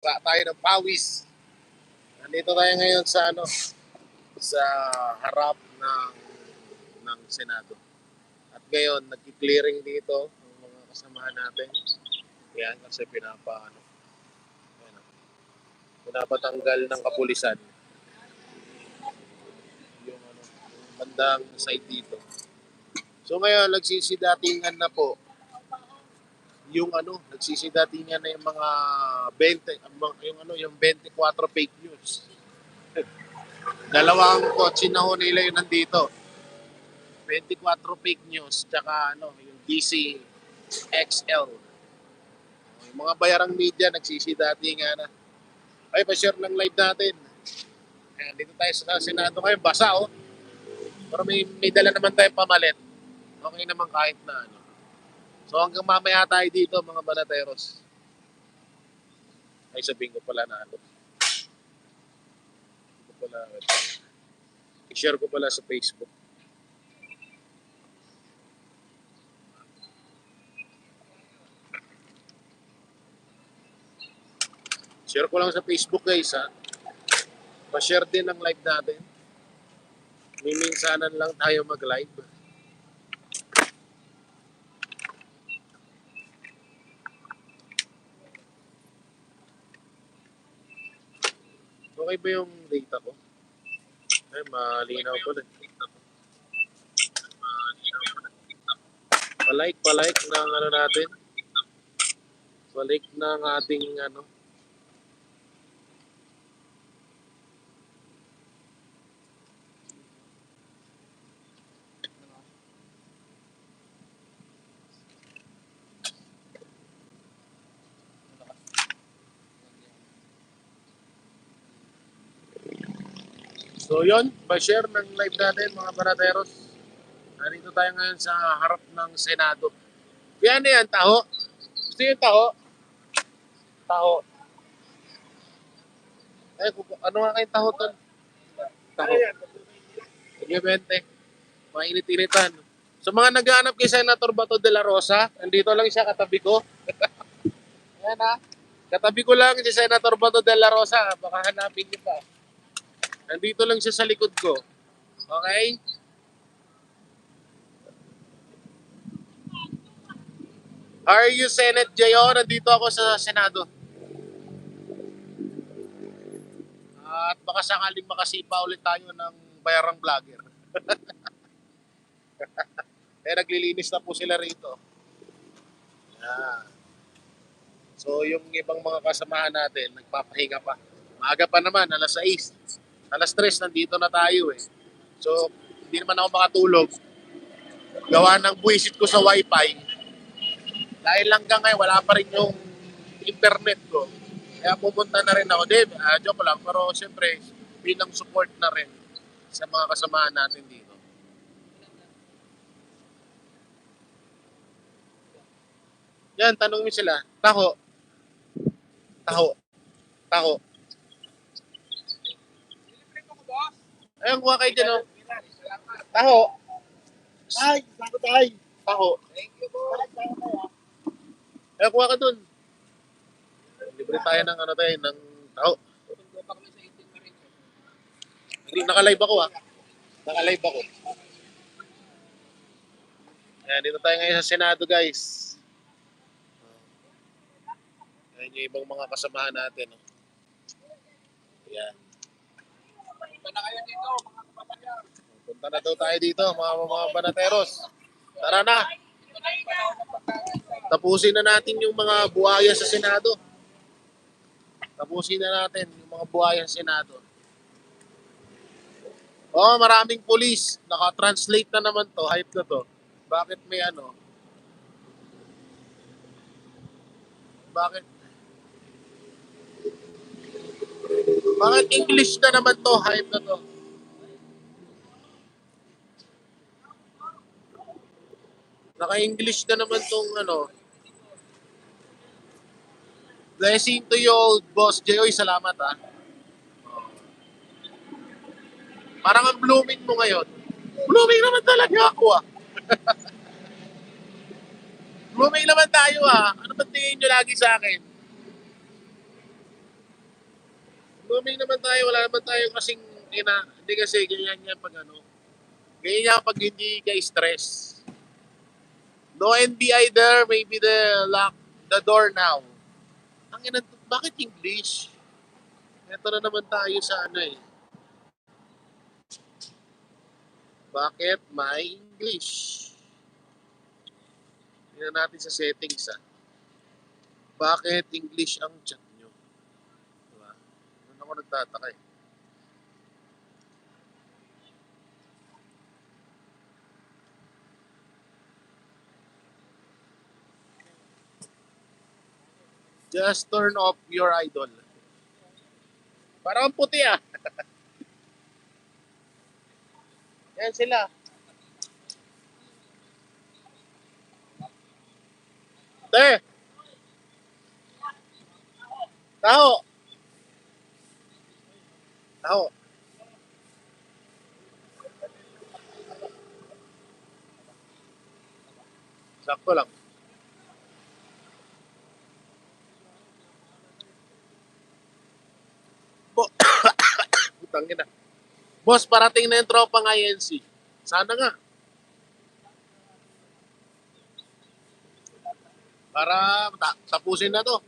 Tayo ng pawis. Nandito tayo ngayon sa sa harap ng Senado. At ngayon, nagki-clearing dito ng mga kasamahan natin. Yan kasi pinapatanggal ng kapulisan yung bandang side dito. So ngayon, nagsisidatingan na po nagsisidatingan na yung mga 20, yung 24 fake news. Dalawang kotse na ho nila yun nandito. 24 fake news, tsaka yung DC XL. Yung mga bayarang media nagsisidatingan na. Ay, pa-share ng live natin. Ayan, dito tayo sa Senado ngayon. Basa, oh. Pero may dala naman tayong pamalit. Okay naman kahit na ano. So hanggang mamaya tayo dito, mga banateros. Ay, sabihin ko pala na I-share ko pala sa Facebook. Share ko lang sa Facebook, guys, ha. Pa-share din ang live natin. Miminsanan lang tayo mag-live. Okay ba yung data ko? Ay, malinaw ko na. Pa-like ng natin. Pa-like ng ating So yun, pa-share ng live natin, mga banateros. Nandito tayo ngayon sa harap ng Senado. Yan yan, taho. Gusto yung taho? Taho. Eh, ano nga kayong taho to? Taho. Sige, 20. Mainit-initan. So mga naghahanap kay Senator Bato de la Rosa, nandito lang siya katabi ko. Ayan ha. Katabi ko lang si Senator Bato de la Rosa. Baka hanapin niyo pa. Nandito lang siya sa likod ko. Okay? How are you, Senate J.O.? Nandito ako sa Senado. At baka sakaling makasipa ulit tayo ng bayarang vlogger. Naglilinis na po sila rito. Yan. So yung ibang mga kasamahan natin, nagpapahinga pa. Maaga pa naman, alas 6. Alas 3, nandito na tayo eh. So, hindi naman ako makatulog. Gawa ng buwisit ko sa wifi. Dahil hanggang ngayon, wala pa rin yung internet ko. Kaya pupunta na rin ako. Joke lang. Pero siyempre, bilang support na rin sa mga kasamahan natin dito. Yan, tanong mo sila. Taho. Taho. Taho. Ayun, kuha kayo dyan, oh. Taho. Ay, sako tayo. Taho. Thank you, po. Ayun, kuha ka dun. Libre tayo ng ng taho. Naka-live ako, ha. Naka-live ako. Ayan, dito tayo ngayon sa Senado, guys. Ayan yung ibang mga kasamahan natin. Oh. Ayan. Punta na kayo dito, mga kababayan. Punta na daw tayo dito, mga banateros. Tara na. Tapusin na natin yung mga buhaya sa Senado. Tapusin na natin yung mga buhaya sa Senado. Oh, maraming pulis. Naka-translate na naman to. Hype na to. Bakit may Bakit? Bakit English na naman to? Hype na to. Naka-English na naman tong Blessing to you, old boss Joy. Salamat, ha. Parang ang blooming mo ngayon. Blooming naman talaga ako, ah. Blooming naman tayo, ah. Ano ba tingin nyo lagi sa akin? Swimming naman tayo, wala naman tayo kasing hindi kasi ganyan yan pag ano. Ganyan yan pag hindi ka stress. No NBI there, maybe the lock the door now. Ang ina, bakit English? Ito na naman tayo sa ano eh. Bakit may English? Tingnan natin sa settings ah. Bakit English ang chat nyo? Diba? Doon ako nagtataka eh. Just turn off your idol. Parang puti ah. Yan sila. Te! Tao! Tao! Sakto lang. Putang ina. Boss, parating na yung tropang INC. Sana nga. Para tapusin na to.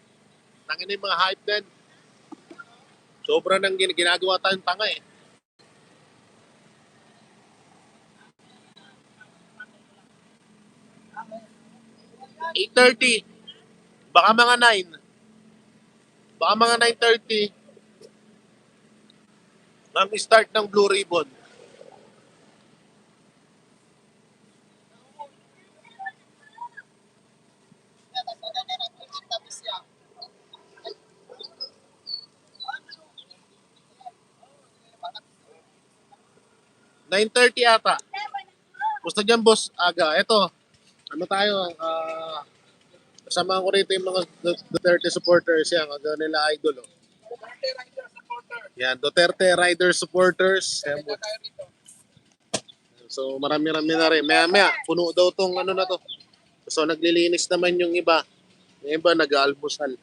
Tangin na yung mga hype din. Sobra nang ginagawa tayong tanga eh. "8:30. Baka mga 9. Baka mga 9:30. Ang start ng Blue Ribbon. "9:30 ata. Gusto dyan, boss, aga. Eto, ano tayo, kasama ko rito yung mga Duterte supporters. Yan, aga nila idol. Oh. Yan, Duterte Rider supporters. Yan, so marami-rami na rin. Maya-maya, puno daw tong ano na to. So naglilinis naman yung iba. Yung iba nag-aalmusal.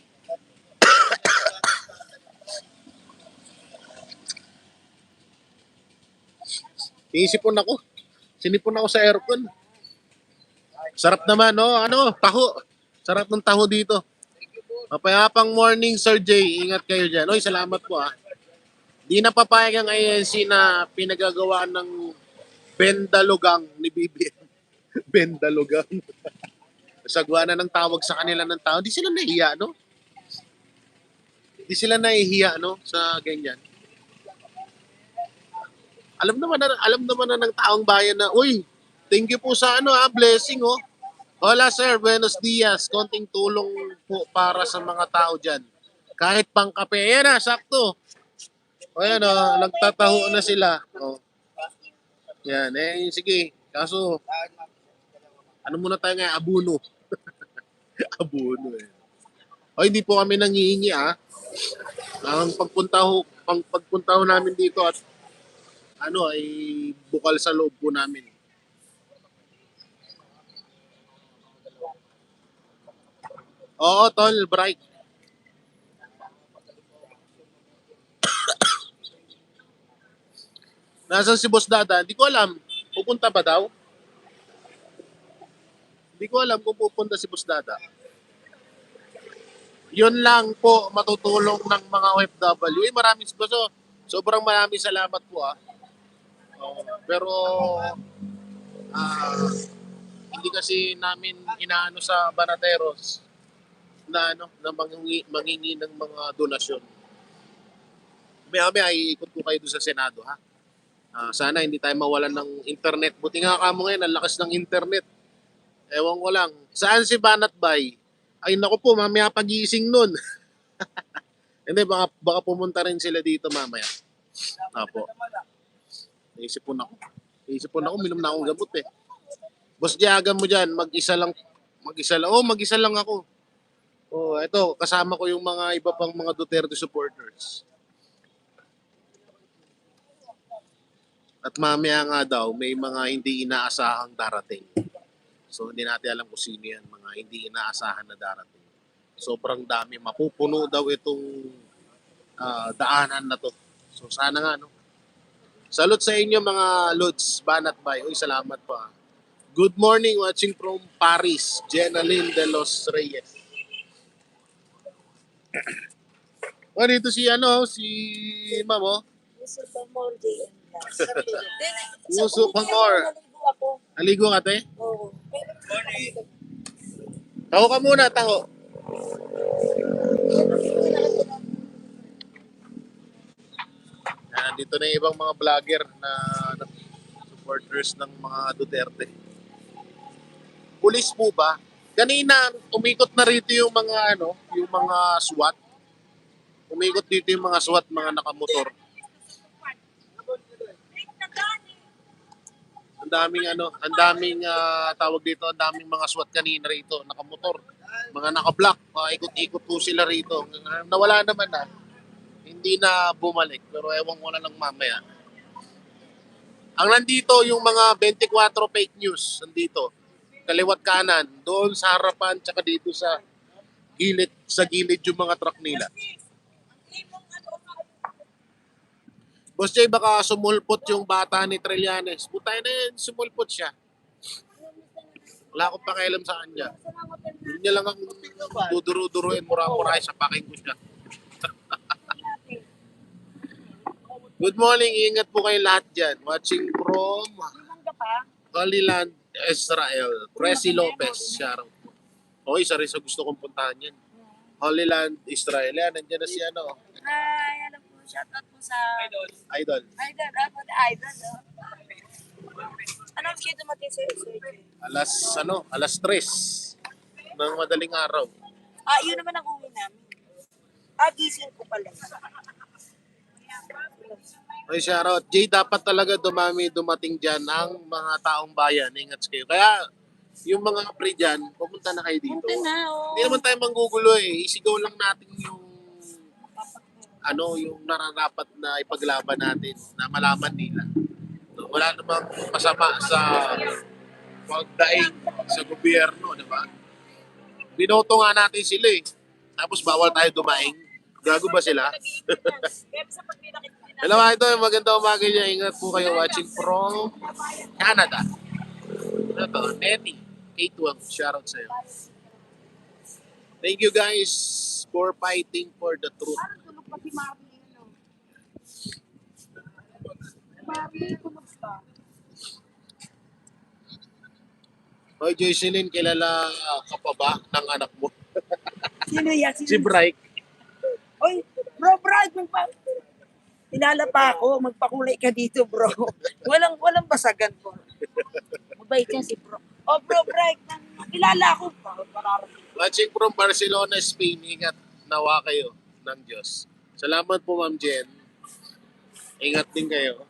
Iisipon ako. Sinipon ako sa aircon. Sarap naman, no? Ano, taho. Sarap ng taho dito. Mapayapang morning, Sir Jay. Ingat kayo dyan. Oy, salamat po ah. Di na papayag ang INC na pinagagawa ng Bendalugang ni BBM. Bendalugang. Sagwa na ng tawag sa kanila ng tao. Di sila nahiya, no? Di sila nahihiya, no? Sa ganyan. Alam naman na ng taong bayan na, uy, thank you po sa ano blessing oh. Hola sir, buenos dias. Konting tulong po para sa mga tao dyan. Kahit pang kape. Ayan na, sakto. O yan nagtataho na sila. O, yan, sige. Kaso, ano muna tayo ngayon? Abuno. Abuno eh. O, hindi po kami nangihingi ah. Ang pagpunta ho namin dito at ano ay bukal sa loob po namin. Oo, tol, bright. Nasaan si Boss Dada? Hindi ko alam. Pupunta ba daw? Hindi ko alam kung pupunta si Boss Dada. Yun lang po matutulong ng mga OFW. Maraming sobrang maraming salamat po ah. Pero ah, hindi kasi namin inaano sa Banateros na mangingi ng mga donasyon. May iikot ko kayo doon sa Senado ha. Sana hindi tayo mawalan ng internet. Buti nga kamo ngayon, ang lakas ng internet. Ewan ko lang. Saan si Banat Bay? Ay naku po, mamaya pagising nun. Hindi, baka pumunta rin sila dito mamaya. Apo. Naisipon ako. Naisipon ako, minom na akong gamot eh. Boss Diaga mo dyan, mag-isa lang. Mag-isa lang. Oh, mag-isa lang ako. Oh, eto, kasama ko yung mga iba pang mga Duterte supporters. At mamaya nga daw, may mga hindi inaasahang darating. So, hindi natin alam kung sino yan, mga hindi inaasahan na darating. Sobrang dami. Mapupuno daw itong daanan na to. So sana nga, no? Salute sa inyo mga Lods, Banat Bay. Uy, salamat po. Good morning, watching from Paris, Jenalyn de los Reyes. Oh, dito si si Ma'am, oh. Gusto pa more day and last. Gusto pa more. Naligo ako. Naligo ka, te? Oo. Taho ka muna, taho. Dito na yung ibang mga vlogger na supporters ng mga Duterte. Pulis po ba? Kanina, umikot na rito yung mga yung mga SWAT. Umikot dito yung mga SWAT, mga nakamotor. Ang daming tawag dito, ang daming mga SWAT kanina rito, nakamotor. Mga naka-block, ikot-ikot po sila rito. Nawala naman hindi na bumalik, pero ewan ko na lang mamaya. Ang nandito, yung mga 24 fake news, nandito. Kaliwat kanan, doon sa harapan, tsaka dito sa gilid yung mga truck nila. Boss Jay, baka sumulpot yung bata ni Trillanes. Putay na yan, sumulpot siya. Wala akong pakialam sa kanya. Yun niya lang ang duduro-duruin, mura-mura sa paking ko siya. Good morning, ingat po kayo lahat dyan. Watching from Holy Land, Israel. Presi Lopez, shoutout po. Okay, isa rin sa gusto kong puntahan yan. Holy Land, Israel. Yan, nandiyan na si Hi, alam po, shoutout po sa Idol. Idol, ako the Idol, no? Anong siya dumating sa SRJ? Alas 3 ng madaling araw. Yun naman ang uwi namin. Gising ko pala. Ay, shoutout. Jay, dapat talaga dumating dyan ang mga taong bayan. Ingat kayo. Kaya, yung mga pre dyan, pumunta na kayo dito. Punta na, oh. Hindi naman tayo manggugulo eh. Isigaw lang natin yung yung nararapat na ipaglaban natin na malaman nila. So, wala namang masama sa pagdaing sa gobyerno, di ba? Binoto nga natin sila eh. Tapos bawal tayo dumaing. Gago ba sila? Hello mga ito, magandang umaga niya. Ingat po kayo watching from Canada. Ano to? Nettie. K12. Shoutout sa'yo. Thank you guys for fighting for the truth. Tulog pa si Marley, no? Marley, tulog pa. Hoy, Joycelyn, kilala ka pa ba ng anak mo? Sino yan? Si Bright. Oy, bro, Kilala pa ako, magpakulay ka dito, bro. Walang basagan po. Mabait yan si bro. Oh, bro, Bright, kilala ako. Watching from Barcelona, Spain. Ingat nawa kayo ng Diyos. Salamat po, Ma'am Jen. Ingat din kayo.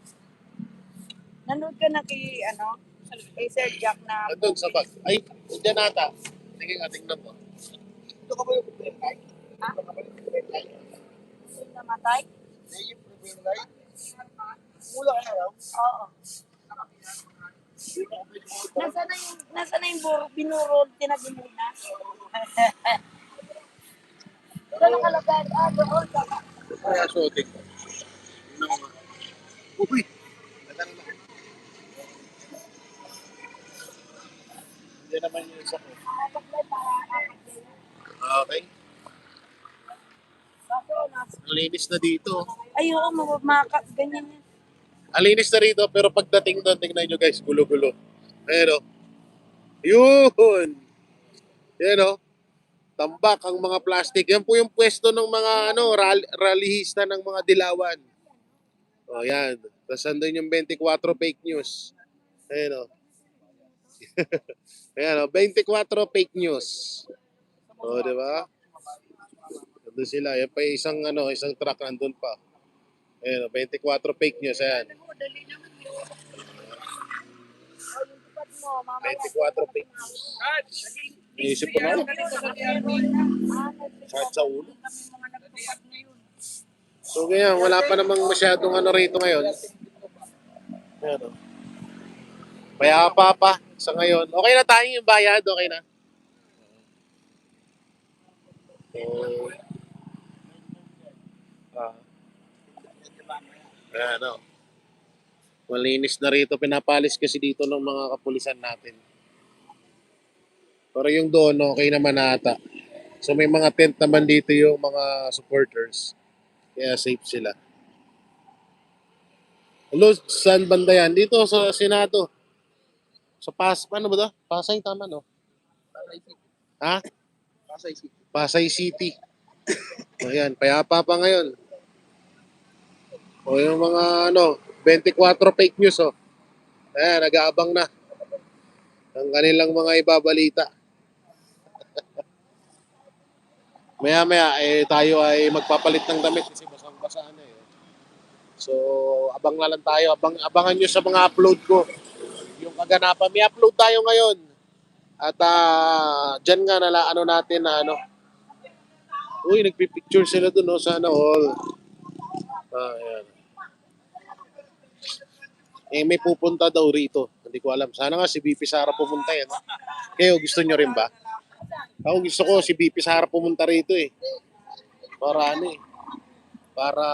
Nanood ka na kay Sir Jack na... Andun sa bag. Ay, dyan nata. Sige nga, tingnan mo. Ito ka ba yung problema? Ha? Namatay? Yung problema? Mula ka na lang? Oo. Nasaan na yung binurol, tinagin na? Saan nakalagay? Doon. Kaya shooting. Uy! Nagano na. Hindi naman yung isa ko. Okay. Ang linis na dito. Ay, oo, ganyan yan. Ang linis na rito, pero pagdating doon, tingnan nyo guys, gulo-gulo. Ayan o. Yun! Yan o. Tambak ang mga plastic. Yan po yung pwesto ng mga rallyista ng mga dilawan. O, yan. Tapos andun yung 24 fake news. Ayan o. Ayan o, 24 fake news. O, di ba? Nandun sila. Yan pa isang truck nandun pa. Ayan o, 24 fake news. Ayan. 24 fake news. Iisip ko na. Kahit sa ulo. So ganyan, wala pa namang masyadong rito ngayon. Ayan o. Payapa pa sa ngayon. Okay na tayo yung bayad, okay na. So, Ayan, oh. Malinis na rito. Pinapalis kasi dito ng mga kapulisan natin. Pero yung doon, okay naman ata. So may mga tent naman dito yung mga supporters. Kaya safe sila. Hello, saan banda yan? Dito sa Senado. Sa ano ba to? Pasay, tama no? Ha? Pasay City. Ayan, payapa pa ngayon. O yung mga 24 fake news oh. Ayan, nag-aabang na ang kanilang mga ibabalita. Maya-maya tayo ay magpapalit ng damit kasi basang-basa na eh. So, abang na lang tayo. Abangan nyo sa mga upload ko. Yung kaganapan. May upload tayo ngayon. At dyan nga natin na Uy, nagpipicture sila dun sana all. Ayan. May pupunta daw rito. Hindi ko alam. Sana nga si BP Sara pumunta yan. Kayo, gusto nyo rin ba? Ako gusto ko si BP Sara pumunta rito eh. Para para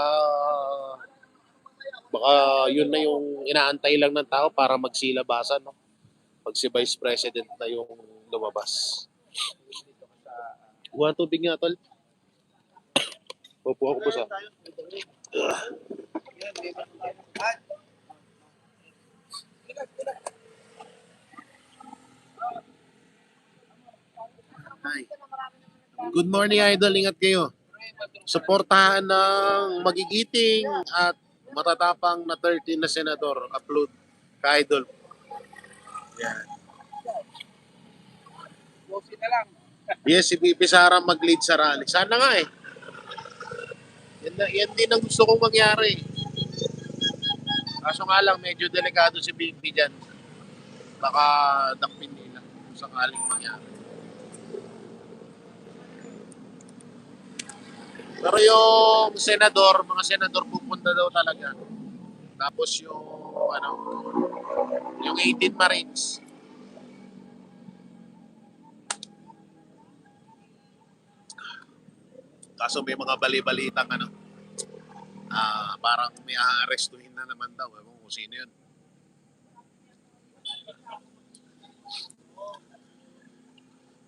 baka yun na yung inaantay lang ng tao para magsilabasan, no? Pag si Vice President na yung lumabas. Buwan tubig nga, tol. Opo ako po sa. Hi. Good morning, idol. Ingat kayo. Suportahan ng magigiting at matatapang na 13 na senador. Upload ka, idol. Yan. Yes, si BP Sara mag-lead sa rally. Sana nga eh. Yan din ang gusto kong mangyari. Kaso nga lang, medyo delikado si BP dyan. Baka dakpin nila kung sakaling mangyari. Pero yung senador, mga senador pupunta daw talaga. Tapos yung 18 Marines. Kaso may mga bali-balitang parang may aarestuhin na naman daw. Ewan ko kung sino yun.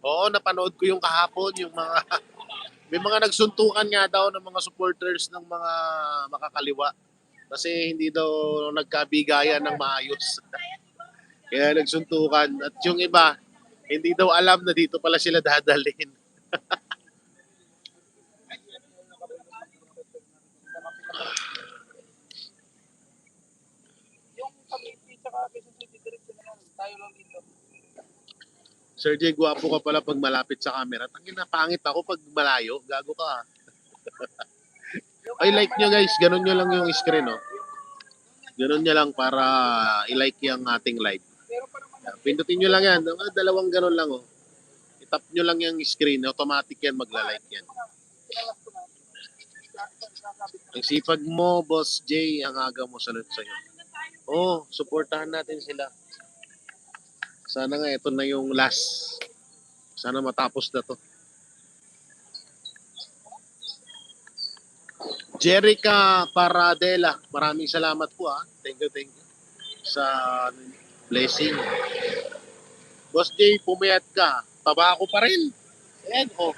Oo, napanood ko yung kahapon, yung mga may mga nagsuntukan nga daw ng mga supporters ng mga makakaliwa kasi hindi daw nagkabigayan ng maayos. Kaya nagsuntukan at yung iba hindi daw alam na dito pala sila dadalhin. Sir Jay, gwapo ka pala pag malapit sa camera. Tangina, pangit ako pag malayo. Gago ka. Ay, like nyo guys. Ganun nyo lang yung screen, oh. Ganun nyo lang para i-like yung ating live. Pindutin nyo lang yan. Dalawang ganun lang, oh. I-tap nyo lang yung screen. Automatic yan, magla-like yan. Ang sipag mo, Boss Jay, ang aga mo salute sa'yo. Oh, supportahan natin sila. Sana nga ito na yung last. Sana matapos na to. Jerica Paradela, maraming salamat po ha. Thank you sa blessing. Boss Jay, pumayat ka. Taba ako pa rin. Ayan, oh.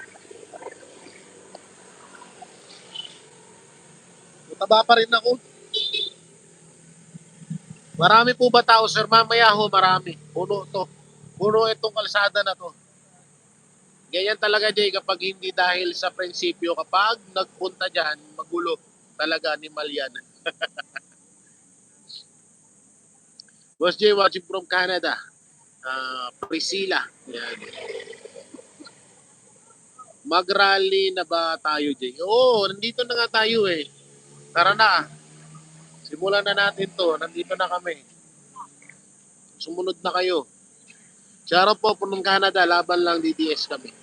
Taba pa rin ako. Marami po ba tao, sir? Mamaya ho, marami. Puno to. Puno itong kalsada na to. Ganyan talaga, Jay, kapag hindi dahil sa prinsipyo, kapag nagpunta dyan, magulo talaga ni Malyan. Boss Jay, watching from Canada. Priscilla. Yan. Mag-rally na ba tayo, Jay? Oo, nandito na nga tayo eh. Tara na. Simulan na natin to. Nandito na kami. Sumunod na kayo. Shoutout po from Canada. Laban lang DDS kami.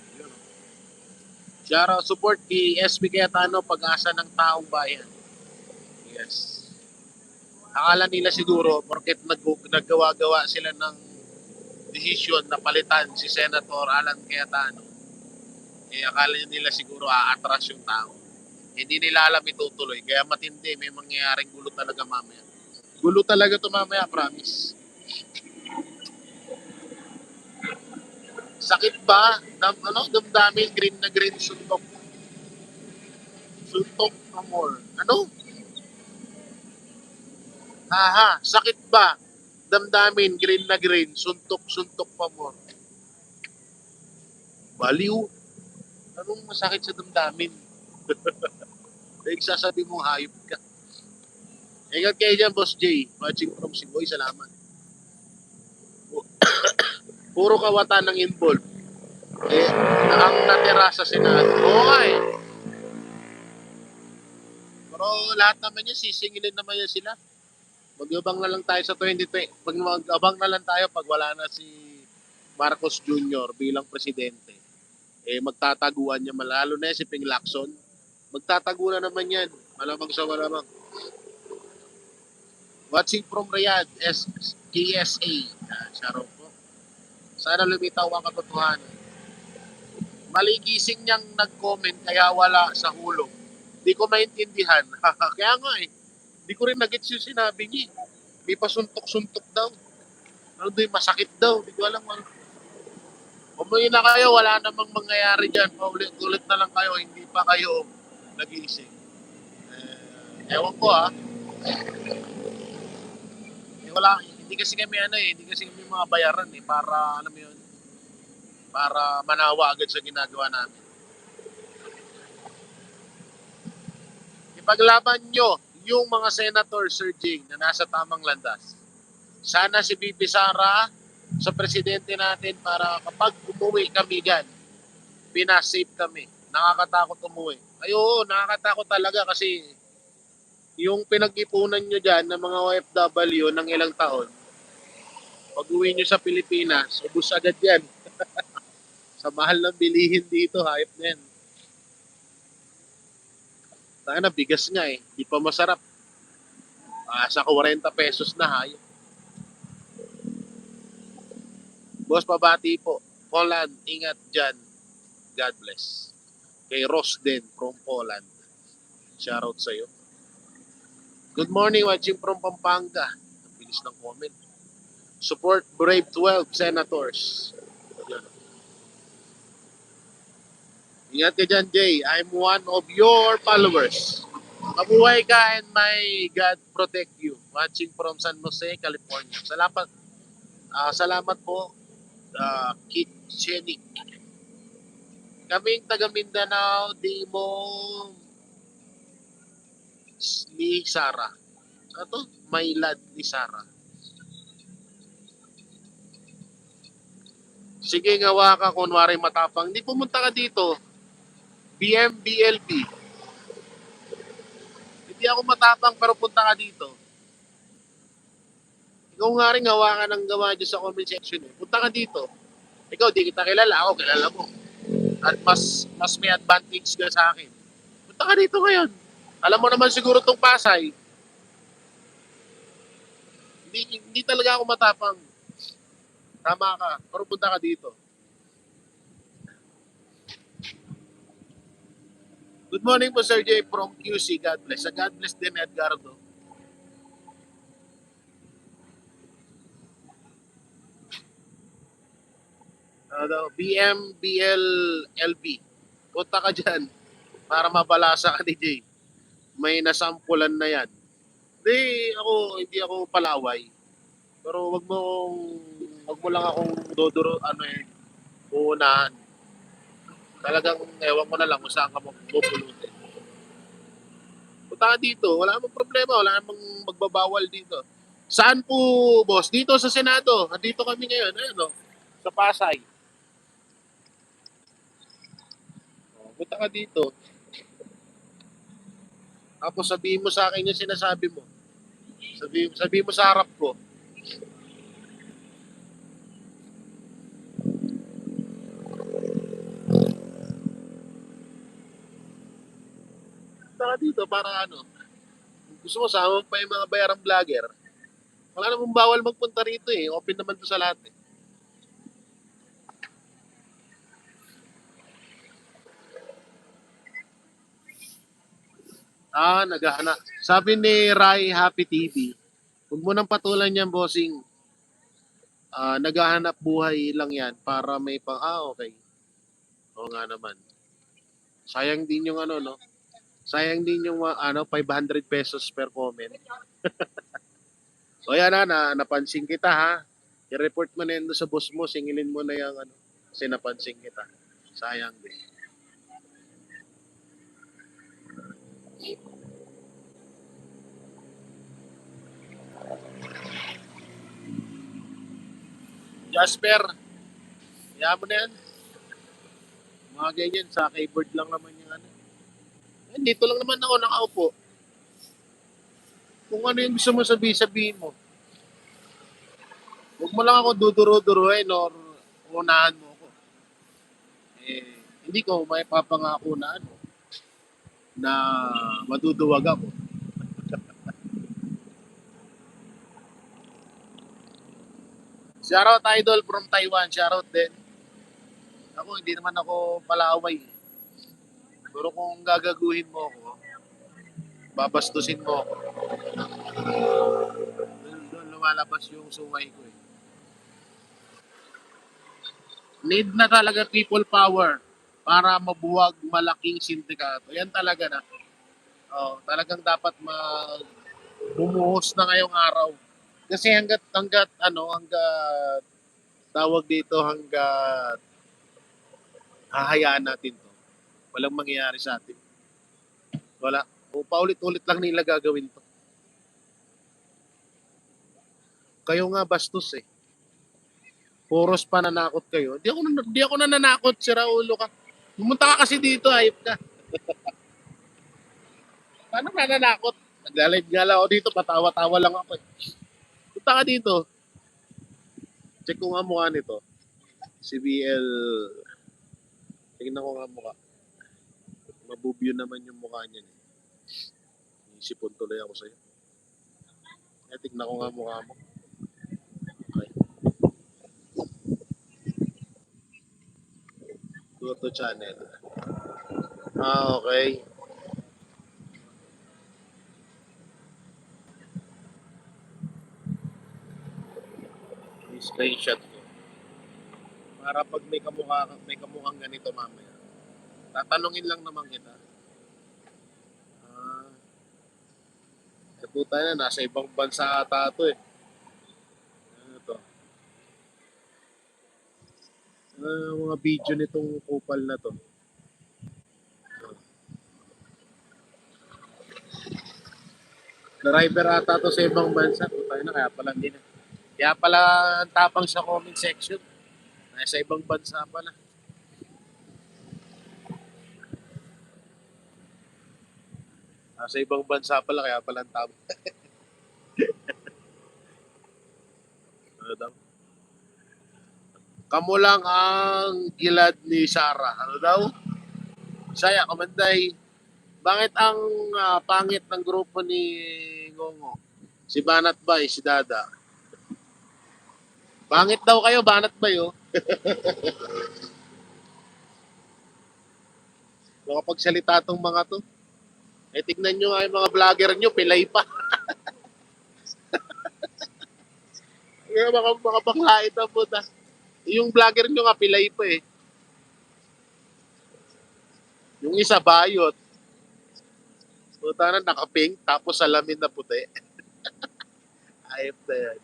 Shoutout support kay SB Cayetano, pag-asa ng taong bayan. Yes. Akala nila siguro, porket naggawa-gawa sila ng desisyon na palitan si Senator Alan Cayetano, akala nila siguro aatras yung tao. Hindi nila alam itutuloy. Kaya matindi, may mangyayaring gulo talaga mamaya. Gulo talaga to mamaya, promise. Sakit ba? Damdamin, green na green, suntok. Suntok amor. Ano? Haha, sakit ba? Damdamin, green na green, suntok, suntok pa more. Baliw. Anong masakit sa damdamin? Dahil sasabi mong hayop ka. Ingat kayo dyan, Boss J. Watching from Siboy, salamat. Puro kawatan ng involved. Eh, ang natira sa Senado. Oo nga eh. Pero lahat naman yun, sisingilin naman yan sila. Mag-abang na lang tayo sa 2020. Mag-abang na lang tayo pag wala na si Marcos Jr. bilang presidente. Eh, magtataguan niya, malalo na yan si Ping Lacson. Magtatago na naman yan. Malamang sa malamang. Watching from Riyadh, KSA. Sharon po. Sana lumitaw ang katotohanan. Maligising niyang nag-comment kaya wala sa hulog. Di ko maintindihan. Kaya nga eh. Di ko rin nagets yung sinabi niya. May pasuntok-suntok daw. Ano doon, masakit daw. Di ko alam. Umuwi na kayo, wala namang mangyayari dyan. Ulit-ulit na lang kayo, hindi pa kayo nag-iisip. Ewan ko wala, hindi kasi kami hindi kasi kami mga bayaran para, alam mo yun, para manawa agad sa ginagawa namin. Ipaglaban nyo yung mga senator, Sir Jing, na nasa tamang landas. Sana si BP Sara sa presidente natin para kapag umuwi kami dyan, pinasafe kami. Nakakatakot umuwi. Ayo, nakakatakot talaga kasi yung pinag-ipunan nyo dyan ng mga OFW ng ilang taon, pag uwi nyo sa Pilipinas, ubus agad yan. Sa mahal ng bilihin dito, hayop na yan. Sana bigas nga eh, di pa masarap. Sa 40 pesos na hayop. Boss, pabati po. Poland, ingat dyan. God bless. Kay Rosden from Poland. Shoutout sa'yo. Good morning, watching from Pampanga. Ang bilis ng comment. Support Brave 12 Senators. Yan. Ingat ka dyan, Jay. I'm one of your followers. Mabuhay ka and may God protect you. Watching from San Jose, California. Salamat po, Kit Chenik. Kaming taga Mindanao, di mo ni Sara. Ano to? Maylad ni Sara. Sige, ngawa ka, kunwari matapang. Hindi pumunta ka dito. BMBLP. Hindi ako matapang pero punta ka dito. Ikaw nga rin gawa ka ng gawa dyan sa comment section. Punta ka dito. Ikaw, di kita kilala. Ako, kilala mo. At mas may advantage ka sa akin. Punta ka dito ngayon. Alam mo naman siguro tong Pasay. Hindi talaga ako matapang. Tama ka. Pero punta ka dito. Good morning po, Sir J from QC. God bless. Sa God bless din, Edgardo. BMBLLB. Punta ka dyan para mabalasa ka ni Jay. May nasampulan na yan. Hindi ako palaway. Pero wag mo lang akong uunahan. Talagang ewan ko na lang kung saan ka mapupulutin. Punta ka dito, wala namang problema, wala namang magbabawal dito. Saan po, boss? Dito sa Senado. Dito kami ngayon, sa Pasay. Punta ka dito. Tapos sabihin mo sa akin yung sinasabi mo. Sabihin mo sa harap ko. Punta ka dito para gusto mo sama pa yung mga bayarang vlogger. Wala namang bawal magpunta rito eh. Open naman to sa lahat eh. Naghahanap. Sabi ni Rai Happy TV, huwag mo nang patulan yan, bossing. Naghahanap buhay lang yan para may pang... okay. Oo nga naman. Sayang din yung ano, no? Sayang din yung 500 pesos per comment. O yan napansin kita ha. I-report mo na yun doon sa boss mo, singilin mo na yung ano, kasi napansin kita. Sayang din. Jasper, kaya mo na yan. Mga ganyan, sa keyboard lang naman yung ano. Dito lang naman ako nakaupo. Kung ano yung gusto mo sabihin mo. Huwag mo lang ako duduro-duruin or unahan mo ako. Hindi ko may papangako na ano, na maduduwag ako. Shoutout idol from Taiwan, shoutout din. Ako, hindi naman ako palaway. Pero kung gagaguhin mo ako, babastusin mo ako. Doon lumalabas yung sungay ko eh. Need na talaga people power para mabuwag malaking sindikato. Yan talaga na. Talagang dapat bumuhos na ngayong araw. Kasi hanggat tawag dito, hanggat hahayaan natin to, walang mangyayari sa atin. Wala. O paulit-ulit lang nila gagawin to. Kayo nga bastos eh. Puros pananakot kayo. Di ako nananakot, si Raulo ka. Pumunta ka kasi dito, ayop ka. Paano nananakot? Nagla-live nga lang ako dito, patawa-tawa lang ako eh. Punta ka dito. Check ko nga mukha nito. Si BL. Tingnan ko nga mukha. Mabubyo naman yung mukha niya. Isipon tuloy ako sa'yo. Tingnan ko nga mukha mo. Okay. Goto channel. Okay. Screenshot ko. Para pag may kamukhang ganito mamaya. Tatanungin lang naman kita. Puta na, nasa ibang bansa ata ito eh. Ano to? Mga video nitong kupal na to. Driver ata to sa ibang bansa. Puta na, kaya pala hindi na. Kaya pala ang tapang sa comment section. Nasa ibang bansa pala. Nasa ibang bansa pala, kaya pala ang tapang. Ano daw? Kamu lang ang gilad ni Sarah. Ano daw? Saya, kamanday. Bakit ang pangit ng grupo ni Ngongo? Si Banat Bay, si Dada. Pangit daw kayo, Banat Bay oh. Makapagsalita tong mga to. Tignan nyo nga yung mga vlogger nyo, pilay pa. Mga panglait na puta. Yung vlogger nyo nga, pilay pa eh. Yung isa, bayot. Puta na, nakapink, tapos salamin na puti. Ayop na yan.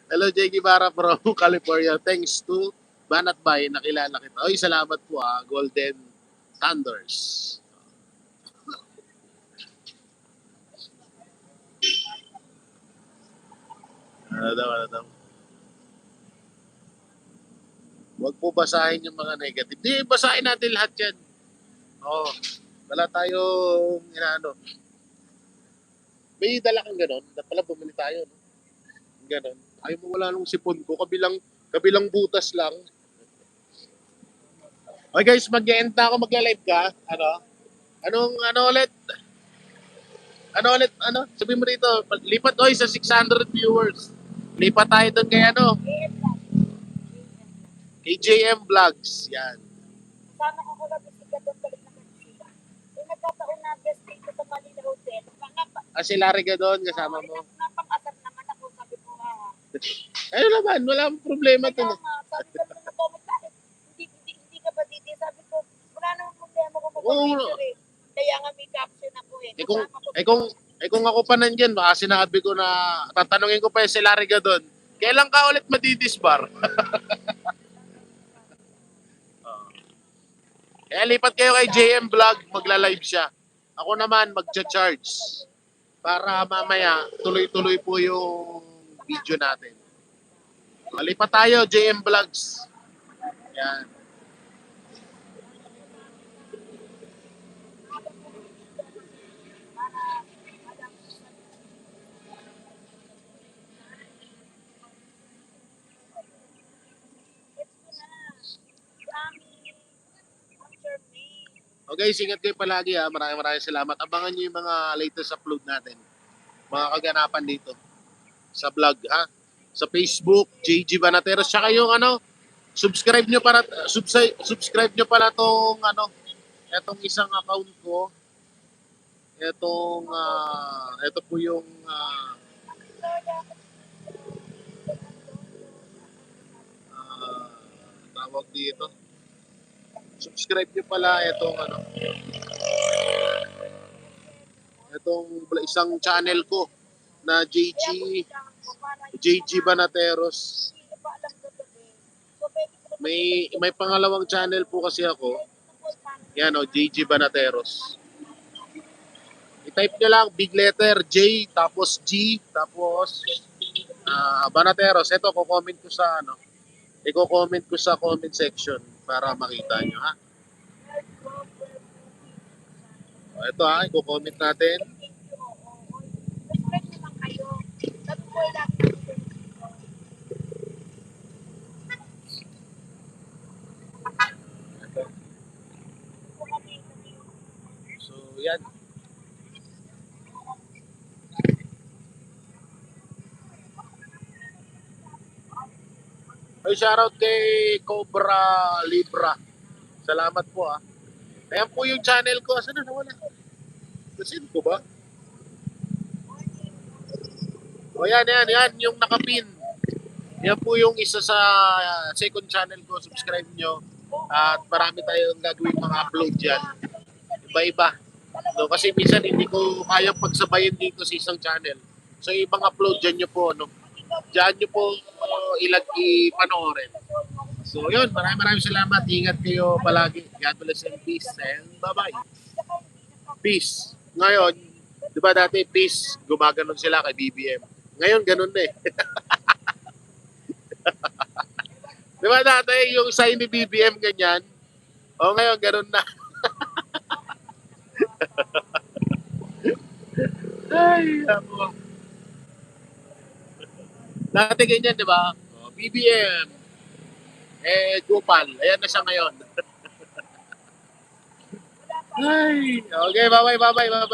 Hello, Jay Guevara from California. Thanks to Banat Bay, nakilala kita. Oy, salamat po Golden Thunders. Ano daw? Huwag po basahin yung mga negative. Di, basahin natin lahat yan. Wala tayong inaano. May dala kang ganon. Pala bumili tayo. No? Ganon. Ayaw mo wala nung sipon ko. Kabilang butas lang. Okay guys, mag-e-enta ako. Magla-live ka. Ano ulit? Sabi mo dito. Lipat sa 600 viewers. Lipat tayo doon kay kay JM Vlogs. Yan. Sana ako lang bisikat doon balik na kanila. Yung nagkataon na Si Larry ka doon, kasama mo. Napang-asar naman ako, sabi ko, Ayun naman, wala akong problema kaya doon. nga, sabi ko na comment bakit? Hindi ka ba dito? Sabi ko, wala namang problema kung Oo. mag-picture eh. Kaya nga may caption ako eh. Eh kung, Kasama ko eh kung, eh kung ako pa nandyan, baka sinabi ko na, tatanungin ko pa yung si Larry ka doon, kailan ka ulit madidisbar? Kaya lipat kayo kay JM Vlog, magla-live siya. Ako naman, magcha-charge. Para mamaya, tuloy-tuloy po yung video natin. Lipat tayo, JM Vlogs. Yan. Okay, ingat kayo palagi ha. Maraming salamat. Abangan nyo yung mga latest upload natin. Mga kaganapan dito. Sa vlog ha. Sa Facebook, JG Banateros. Tsaka yung subscribe nyo para, subscribe nyo pala tong etong isang account ko. Ito po yung tawag dito. Subscribe nyo pala itong isang channel ko na JG Banateros. May pangalawang channel po kasi ako. Yan JG Banateros. I-type nyo lang big letter J tapos G tapos Banateros. Ito ko-comment ko sa i-comment ko sa comment section para makita nyo ha. Ito ha, i-comment natin. So, yan. Ay, shoutout kay Cobra Libra. Salamat po ah. Ayan po yung channel ko. Saan na nawala? Nasin ko ba? O yan. Yung nakapin. Yan po yung isa sa second channel ko. Subscribe nyo. At marami tayong gagawin mga upload dyan. Iba-iba. No, kasi minsan hindi ko kayang pagsabayin dito sa isang channel. So ibang upload dyan nyo po. Diyan nyo po ipanoorin. So yun, maraming salamat. Ingat kayo palagi. God bless and peace. And bye-bye. Peace. Ngayon, di ba dati peace, gumaganon sila kay BBM. Ngayon, ganun na eh. Di ba dati yung sign ni BBM ganyan? O ngayon, ganun na. Ay, ako. Dati ganyan, di ba? O, BBM. Gopal. Ayan na siya ngayon. Ay, okay, bye-bye.